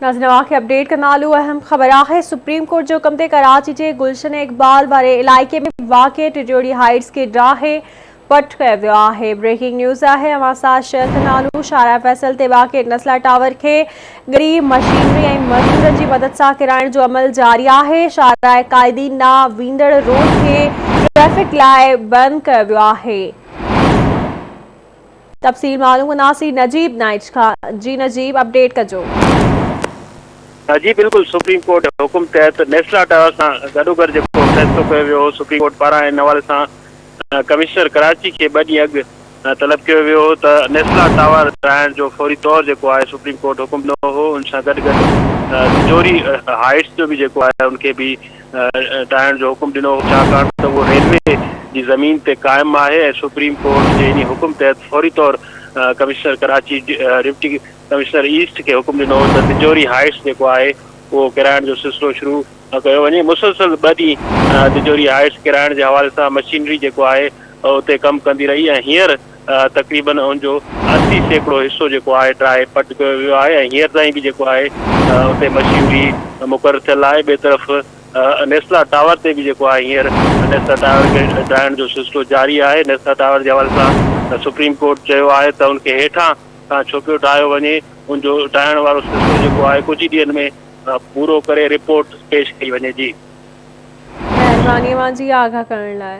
नाज़रीन खे अपडेट कंदालू अहम ख़बर है। सुप्रीम कोर्ट जो हुक्म ते कराची के गुलशन इकबाल वारे इलाइक़े में वाक़े टिजोरी हाइट्स के राहे पट कयो वियो है। ब्रेकिंग न्यूज़ है अवां सां शेयर कंदालू। शारा फैसल ते वाक़े नस्ला टावर के गरीब मशीनरी और मजदूरनि की मदद से किराइण जो अमल जारी है। शारा कायदीन ना वींदड़ रोड के ट्रैफिक लाइ बंद कयो वियो है। तफ़सील मालूम कंदासीं नजीब नाइट का। जी नजीब, अपडेट कजो। जी बिल्कुल, सुप्रीम कोर्ट हुकुम तहत नेस्ला टावर से गडोगड जो फैसलो किया वियो हो। सुप्रीम कोर्ट पारा इन हवाले से कमिश्नर कराची के 2 ॾींहं अॻु तलब किया वियो हो त नेस्ला टावर ठाहिण जो फौरी तौर जो है सुप्रीम कोर्ट हुकुम ॾिनो हो। उन सां गॾु तिजोरी हाइट्स जो भी जो है उनके भी ठाहिण जो हुकुम ॾिनो हो, छाकाणि त वो रेलवे की ज़मीन ते कायम है। सुप्रीम कोर्ट के इन हुकुम तहत फौरी तौर commissioner Karachi deputy commissioner east के हुकुम ॾिनो हो त तिजोरी हाइट्स जो है वो किराइण जो सिलसिलो शुरू कयो वञे। मुसलसल 2 ॾींहं तिजोरी हाइट्स किराइण के हवाले से मशीनरी जो है उते कम कंदी रही है। हींअर तकरीबन उनजो 80% हिस्सो जो है ट्राए पट कयो वियो है। हींअर ताईं भी जो है उते मशीनरी मुक़रर थियल है। बे तरफ़ नेस्ला टावर से भी जो है हींअर नेस्ला टावर के ठाहिण जो सिलसिलो जारी है। नेस्ला टावर के हवाले से सुप्रीम कोर्ट चयो है त उनके हेठां छो पियो ठाहियो वञे, उनजो ठाहिण वारो सिलसिलो जो है कुछ ही ॾींहंनि में पूरो करे रिपोर्ट पेश कई वञे। जी मेहरबानी जी आगाह करण लाइ।